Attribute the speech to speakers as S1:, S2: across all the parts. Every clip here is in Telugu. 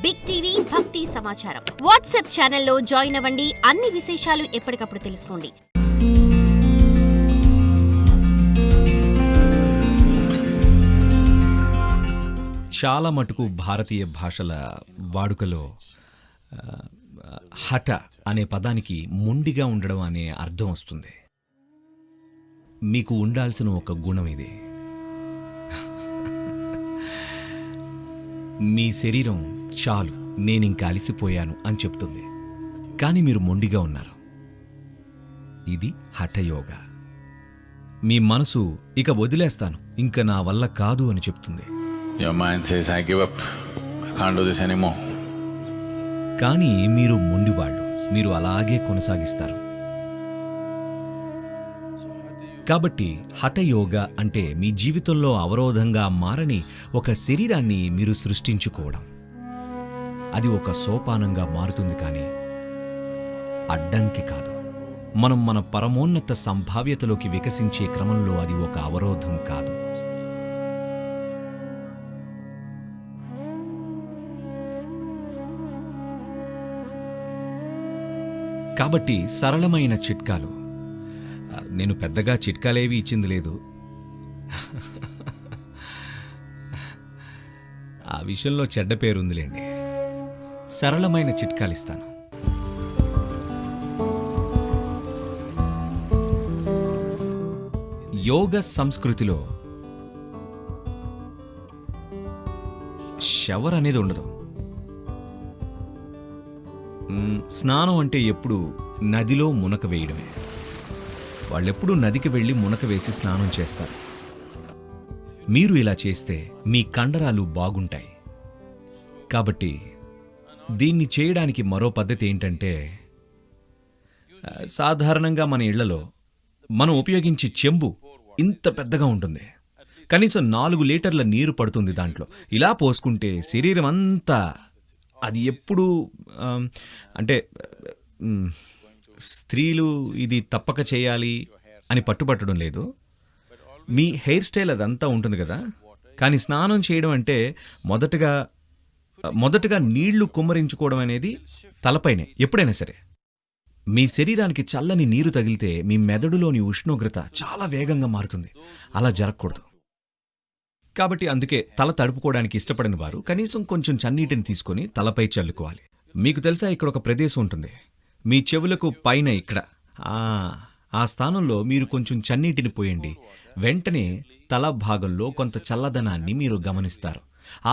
S1: బిగ్ టీవీ భక్తి సమాచారం వాట్సాప్ ఛానల్లో జాయిన్ అవ్వండి. అన్ని విశేషాలు ఎప్పటికప్పుడు తెలుసుకోండి.
S2: చాలా మటుకు భారతీయ భాషల వాడుకలో హఠ అనే పదానికి మొండిగా ఉండడం అనే అర్థం వస్తుంది. మీకు ఉండాల్సిన ఒక గుణం ఇది. మీ శరీరం చాలు, నేనింక అలసిపోయాను అని చెప్తుంది, కానీ మీరు మొండిగా ఉన్నారు. ఇది హఠయోగా. మీ మనసు ఇక వదిలేస్తాను, ఇంక నా వల్ల కాదు అని చెప్తుంది.
S3: Your mind says, I give up. I can't do this anymore.
S2: కానీ మీరు మొండివాళ్ళు, మీరు అలాగే కొనసాగిస్తారు. కాబట్టి హఠయోగా అంటే మీ జీవితంలో అవరోధంగా మారని ఒక శరీరాన్ని మీరు సృష్టించుకోవడం. అది ఒక సోపానంగా మారుతుంది, కానీ అడ్డంకి కాదు. మనం మన పరమోన్నత సంభావ్యతలోకి వికసించే క్రమంలో అది ఒక అవరోధం కాదు. కాబట్టి సరళమైన చిట్కాలు. నేను పెద్దగా చిట్కాలేవి ఇచ్చింది లేదు. ఆ విషయంలో చెడ్డ పేరుందిలేండి. సరళమైన చిట్కాలు ఇస్తాను. యోగ సంస్కృతిలో షవర్ అనేది ఉండదు. స్నానం అంటే ఎప్పుడు నదిలో మునక వేయడమే. వాళ్ళెప్పుడూ నదికి వెళ్ళి మునక వేసి స్నానం చేస్తారు. మీరు ఇలా చేస్తే మీ కండరాలు బాగుంటాయి. కాబట్టి దీన్ని చేయడానికి మరో పద్ధతి ఏంటంటే, సాధారణంగా మన ఇళ్లలో మనం ఉపయోగించే చెంబు ఇంత పెద్దగా ఉంటుంది. కనీసం 4 లీటర్ల నీరు పడుతుంది దాంట్లో. ఇలా పోసుకుంటే శరీరం అంతా, అది ఎప్పుడు అంటే స్త్రీలు ఇది తప్పక చేయాలి అని పట్టుబట్టడం లేదు. మీ హెయిర్ స్టైల్ అదంతా ఉంటుంది కదా. కానీ స్నానం చేయడం అంటే మొదటగా నీళ్లు కుమ్మరించుకోవడం అనేది తలపైనే. ఎప్పుడైనా సరే మీ శరీరానికి చల్లని నీరు తగిలితే మీ మెదడులోని ఉష్ణోగ్రత చాలా వేగంగా మారుతుంది. అలా జరగకూడదు. కాబట్టి అందుకే తల తడుపుకోవడానికి ఇష్టపడిన వారు కనీసం కొంచెం చన్నీటిని తీసుకొని తలపై చల్లుకోవాలి. మీకు తెలుసా, ఇక్కడ ఒక ప్రదేశం ఉంటుంది మీ చెవులకు పైన, ఇక్కడ ఆ స్థానంలో మీరు కొంచెం చన్నీటిని పోయండి. వెంటనే తల భాగంలో కొంత చల్లదనాన్ని మీరు గమనిస్తారు.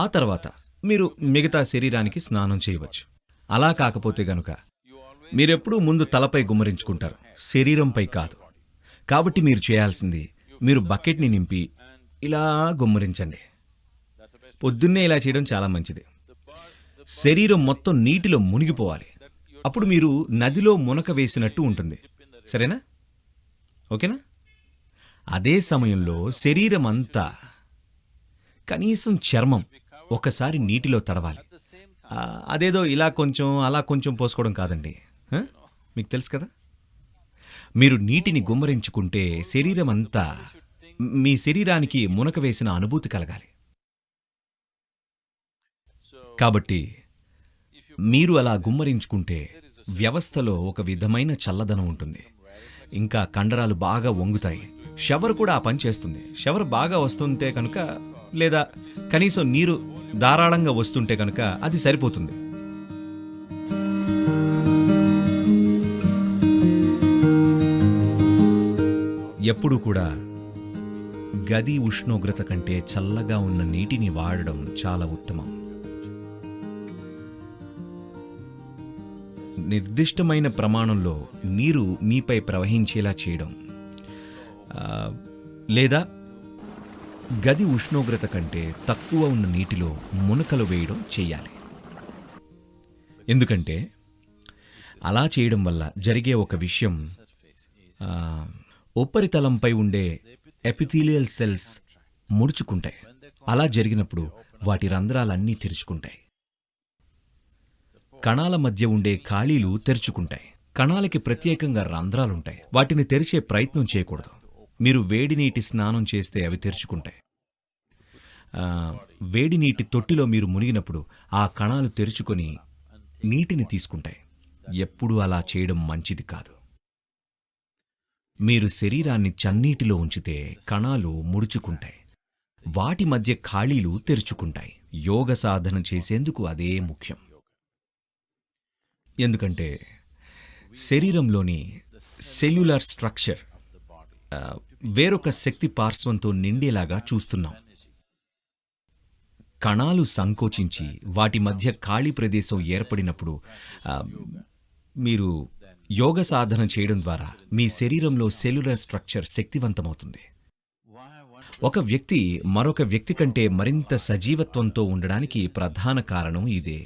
S2: ఆ తర్వాత మీరు మిగతా శరీరానికి స్నానం చేయవచ్చు. అలా కాకపోతే గనుక మీరెప్పుడూ ముందు తలపై గుమ్మరించుకుంటారు, శరీరంపై కాదు. కాబట్టి మీరు చేయాల్సింది, మీరు బకెట్ని నింపి ఇలా గుమ్మరించండి. పొద్దున్నే ఇలా చేయడం చాలా మంచిది. శరీరం మొత్తం నీటిలో మునిగిపోవాలి. అప్పుడు మీరు నదిలో మునక వేసినట్టు ఉంటుంది. సరేనా? ఓకేనా? అదే సమయంలో శరీరం అంతా, కనీసం చర్మం ఒకసారి నీటిలో తడవాలి. అదేదో ఇలా కొంచెం అలా కొంచెం పోసుకోవడం కాదండి. మీకు తెలుసు కదా. మీరు నీటిని గుమ్మరించుకుంటే శరీరం అంతా, మీ శరీరానికి మునక వేసిన అనుభూతి కలగాలి. కాబట్టి మీరు అలా గుమ్మరించుకుంటే వ్యవస్థలో ఒక విధమైన చల్లదనం ఉంటుంది. ఇంకా కండరాలు బాగా వంగుతాయి. షవర్ కూడా ఆ పని చేస్తుంది. షవర్ బాగా వస్తుంటే కనుక, లేదా కనీసం నీరు ధారాళంగా వస్తుంటే కనుక అది సరిపోతుంది. ఎప్పుడు కూడా గది ఉష్ణోగ్రత కంటే చల్లగా ఉన్న నీటిని వాడడం చాలా ఉత్తమం. నిర్దిష్టమైన ప్రమాణంలో నీరు మీపై ప్రవహించేలా చేయడం, లేదా గది ఉష్ణోగ్రత కంటే తక్కువ ఉన్న నీటిలో మునకలు వేయడం చేయాలి. ఎందుకంటే అలా చేయడం వల్ల జరిగే ఒక విషయం, ఉపరితలంపై ఉండే ఎపిథీలియల్ సెల్స్ ముడుచుకుంటాయి. అలా జరిగినప్పుడు వాటి రంధ్రాలన్నీ తెరుచుకుంటాయి. కణాల మధ్య ఉండే ఖాళీలు తెరుచుకుంటాయి. కణాలకి ప్రత్యేకంగా రంధ్రాలుంటాయి. వాటిని తెరిచే ప్రయత్నం చేయకూడదు. మీరు వేడి నీటి స్నానం చేస్తే అవి తెరుచుకుంటాయి. వేడి నీటి తొట్టిలో మీరు మునిగినప్పుడు ఆ కణాలు తెరుచుకొని నీటిని తీసుకుంటాయి. ఎప్పుడూ అలా చేయడం మంచిది కాదు. మీరు శరీరాన్ని చన్నీటిలో ఉంచితే కణాలు ముడుచుకుంటాయి, వాటి మధ్య ఖాళీలు తెరుచుకుంటాయి. యోగ సాధన చేసేందుకు అదే ముఖ్యం. ఎందుకంటే శరీరంలోని సెల్యులార్ స్ట్రక్చర్ వేరొక శక్తి పార్శ్వంతో నిండేలాగా చూస్తున్నాం. కణాలు సంకోచించి వాటి మధ్య ఖాళీ ప్రదేశం ఏర్పడినప్పుడు మీరు యోగ సాధన చేయడం ద్వారా మీ శరీరంలో సెల్యులర్ స్ట్రక్చర్ శక్తివంతమవుతుంది. ఒక వ్యక్తి మరొక వ్యక్తి కంటే మరింత సజీవత్వంతో ఉండడానికి ప్రధాన కారణం ఇదే.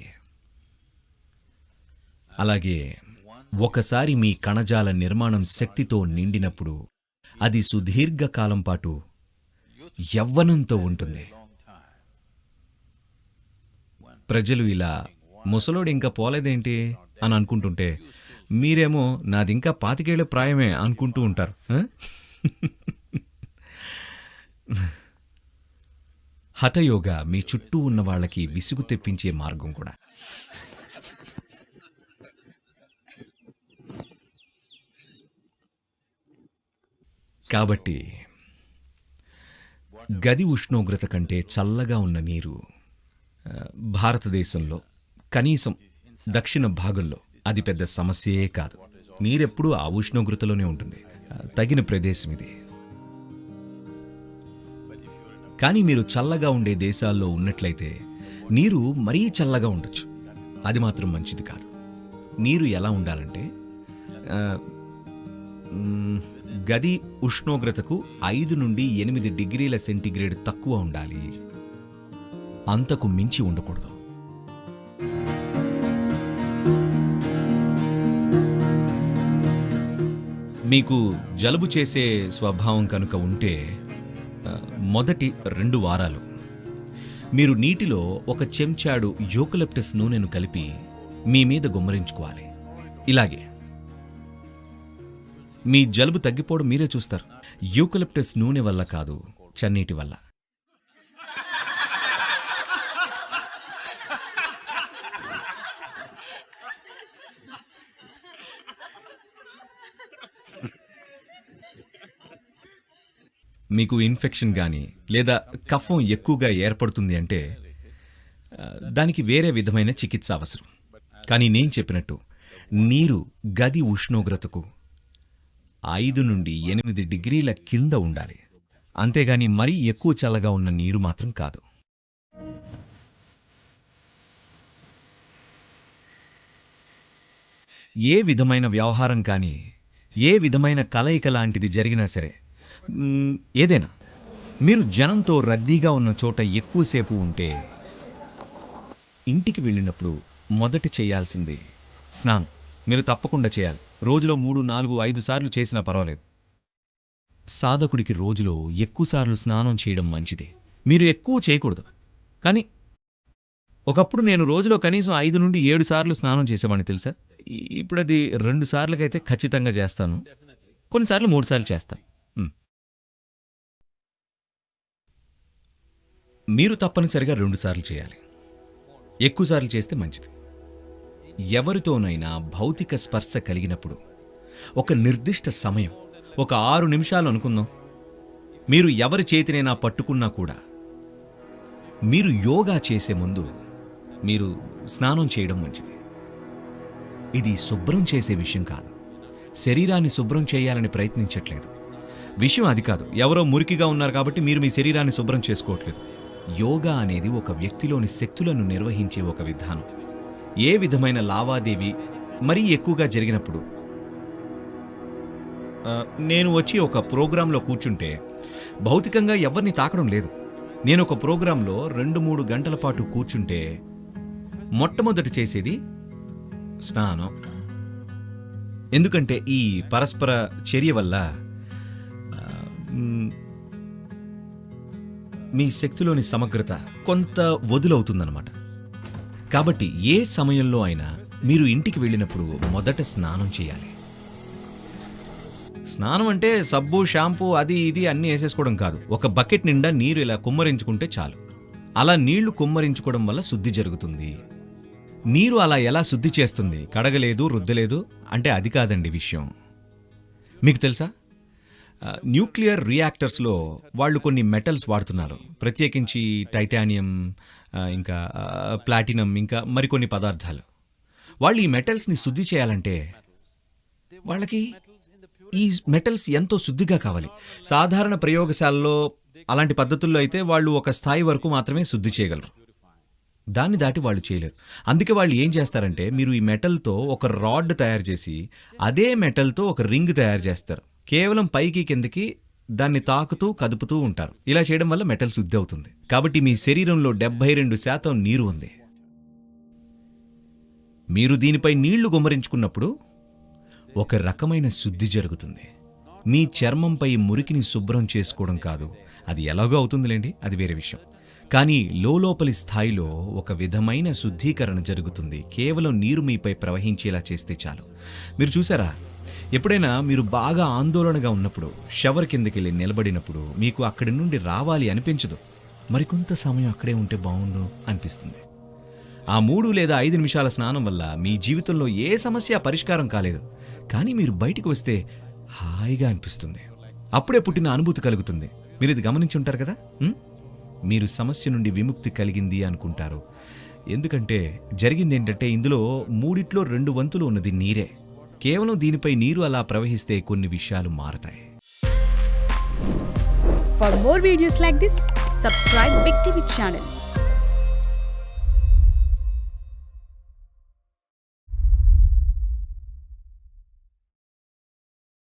S2: అలాగే ఒకసారి మీ కణజాల నిర్మాణం శక్తితో నిండినప్పుడు అది సుదీర్ఘకాలం పాటు యవ్వనంతో ఉంటుంది. ప్రజలు ఇలా ముసలోడు ఇంకా పోలేదేంటి అని అనుకుంటుంటే మీరేమో నాదింకా 25 ఏళ్ల ప్రాయమే అనుకుంటూ ఉంటారు. హఠయోగా మీ చుట్టూ ఉన్న వాళ్ళకి విసుగు తెప్పించే మార్గం కూడా. కాబట్టి గది ఉష్ణోగ్రత కంటే చల్లగా ఉన్న నీరు భారతదేశంలో, కనీసం దక్షిణ భాగంలో అది పెద్ద సమస్యే కాదు. నీరెప్పుడూ ఆ ఉష్ణోగ్రతలోనే ఉంటుంది. తగిన ప్రదేశం ఇది. కానీ మీరు చల్లగా ఉండే దేశాల్లో ఉన్నట్లయితే నీరు మరీ చల్లగా ఉండొచ్చు. అది మాత్రం మంచిది కాదు. నీరు ఎలా ఉండాలంటే గది ఉష్ణోగ్రతకు 5 నుండి 8 డిగ్రీల సెంటీగ్రేడ్ తక్కువ ఉండాలి. అంతకు మించి ఉండకూడదు. మీకు జలుబు చేసే స్వభావం కనుక ఉంటే మొదటి 2 వారాలు మీరు నీటిలో 1 చెంచాడు యూకలిప్టస్ నూనెను కలిపి మీ మీద గుమ్మరించుకోవాలి. ఇలాగే మీ జలుబు తగ్గిపోవడం మీరే చూస్తారు. యూకలిప్టస్ నూనె వల్ల కాదు, చన్నీటి వల్ల. మీకు ఇన్ఫెక్షన్ కానీ లేదా కఫం ఎక్కువగా ఏర్పడుతుంది అంటే దానికి వేరే విధమైన చికిత్స అవసరం. కానీ నేను చెప్పినట్టు నీరు గది ఉష్ణోగ్రతకు 5 నుండి 8 డిగ్రీల కింద ఉండాలి. అంతేగాని మరీ ఎక్కువ చల్లగా ఉన్న నీరు మాత్రం కాదు. ఏ విధమైన వ్యవహారం కానీ, ఏ విధమైన కలయిక లాంటిది జరిగినా సరే, ఏదైనా మీరు జనంతో రద్దీగా ఉన్న చోట ఎక్కువసేపు ఉంటే ఇంటికి వెళ్ళినప్పుడు మొదట చేయాల్సింది స్నానం. మీరు తప్పకుండా చేయాలి. రోజులో 3, 4, 5 సార్లు చేసినా పర్వాలేదు. సాధకుడికి రోజులో ఎక్కువసార్లు స్నానం చేయడం మంచిదే. మీరు ఎక్కువ చేయకూడదు. కానీ ఒకప్పుడు నేను రోజులో కనీసం 5 నుండి 7 సార్లు స్నానం చేసేవాడిని తెలుసా. ఇప్పుడు అది 2 సార్లకైతే ఖచ్చితంగా చేస్తాను. కొన్నిసార్లు 3 సార్లు చేస్తాను. మీరు తప్పనిసరిగా 2 సార్లు చేయాలి. ఎక్కువసార్లు చేస్తే మంచిది. ఎవరితోనైనా భౌతిక స్పర్శ కలిగినప్పుడు ఒక నిర్దిష్ట సమయం, ఒక 6 నిమిషాలు అనుకుందాం, మీరు ఎవరి చేతినైనా పట్టుకున్నా కూడా మీరు యోగా చేసే ముందు మీరు స్నానం చేయడం మంచిది. ఇది శుభ్రం చేసే విషయం కాదు. శరీరాన్ని శుభ్రం చేయాలని ప్రయత్నించట్లేదు. విషయం అది కాదు. ఎవరో మురికిగా ఉన్నారు కాబట్టి మీరు మీ శరీరాన్ని శుభ్రం చేసుకోవట్లేదు. యోగా అనేది ఒక వ్యక్తిలోని శక్తులను నిర్వహించే ఒక విధానం. ఏ విధమైన లావాదేవీ మరీ ఎక్కువగా జరిగినప్పుడు, నేను వచ్చి ఒక ప్రోగ్రాంలో కూర్చుంటే భౌతికంగా ఎవరిని తాకడం లేదు. నేను ఒక ప్రోగ్రాంలో 2-3 గంటల పాటు కూర్చుంటే మొట్టమొదటి చేసేది స్నానం. ఎందుకంటే ఈ పరస్పర చర్య వల్ల మీ శక్తిలోని సమగ్రత కొంత వదులవుతుందన్నమాట. కాబట్టి ఏ సమయంలో అయినా మీరు ఇంటికి వెళ్ళినప్పుడు మొదట స్నానం చేయాలి. స్నానం అంటే సబ్బు, షాంపూ అది ఇది అన్నీ వేసేసుకోవడం కాదు. ఒక బకెట్ నిండా నీరు ఇలా కుమ్మరించుకుంటే చాలు. అలా నీళ్లు కుమ్మరించుకోవడం వల్ల శుద్ధి జరుగుతుంది. నీరు అలా ఎలా శుద్ధి చేస్తుంది? కడగలేదు, రుద్దలేదు అంటే అది కాదండి విషయం. మీకు తెలుసా, న్యూక్లియర్ రియాక్టర్స్లో వాళ్ళు కొన్ని మెటల్స్ వాడుతున్నారు, ప్రత్యేకించి టైటానియం, ఇంకా ప్లాటినం, ఇంకా మరికొన్ని పదార్థాలు. వాళ్ళు ఈ మెటల్స్ని శుద్ధి చేయాలంటే వాళ్ళకి ఈ మెటల్స్ ఎంతో శుద్ధిగా కావాలి. సాధారణ ప్రయోగశాలలో అలాంటి పద్ధతుల్లో అయితే వాళ్ళు ఒక స్థాయి వరకు మాత్రమే శుద్ధి చేయగలరు, దాన్ని దాటి వాళ్ళు చేయలేరు. అందుకే వాళ్ళు ఏం చేస్తారంటే, మీరు ఈ మెటల్తో ఒక రాడ్ తయారు చేసి అదే మెటల్తో ఒక రింగ్ తయారు చేస్తారు. కేవలం పైకి కిందకి దాన్ని తాకుతూ కదుపుతూ ఉంటారు. ఇలా చేయడం వల్ల మెటల్ శుద్ధి అవుతుంది. కాబట్టి మీ శరీరంలో 72% నీరు ఉంది. మీరు దీనిపై నీళ్లు గుమ్మరించుకున్నప్పుడు ఒక రకమైన శుద్ధి జరుగుతుంది. మీ చర్మంపై మురికిని శుభ్రం చేసుకోవడం కాదు, అది ఎలాగో అవుతుందిలేండి, అది వేరే విషయం. కానీ లోపలి స్థాయిలో ఒక విధమైన శుద్ధీకరణ జరుగుతుంది. కేవలం నీరు మీపై ప్రవహించేలా చేస్తే చాలు. మీరు చూసారా, ఎప్పుడైనా మీరు బాగా ఆందోళనగా ఉన్నప్పుడు షవర్ కిందకి వెళ్ళి నిలబడినప్పుడు మీకు అక్కడి నుండి రావాలి అనిపించదు, మరికొంత సమయం అక్కడే ఉంటే బాగుండు అనిపిస్తుంది. ఆ 3 లేదా 5 నిమిషాల స్నానం వల్ల మీ జీవితంలో ఏ సమస్య పరిష్కారం కాలేదు, కానీ మీరు బయటికి వస్తే హాయిగా అనిపిస్తుంది. అప్పుడే పుట్టిన అనుభూతి కలుగుతుంది. మీరు ఇది గమనించి ఉంటారు కదా. మీరు సమస్య నుండి విముక్తి కలిగింది అనుకుంటారు. ఎందుకంటే జరిగింది ఏంటంటే, ఇందులో 3లో 2 వంతులు ఉన్నది నీరే. కేవలం దీనిపై నీరు అలా ప్రవహిస్తే కొన్ని విషయాలు మారతాయి.
S4: For more videos like this, subscribe Big TV channel.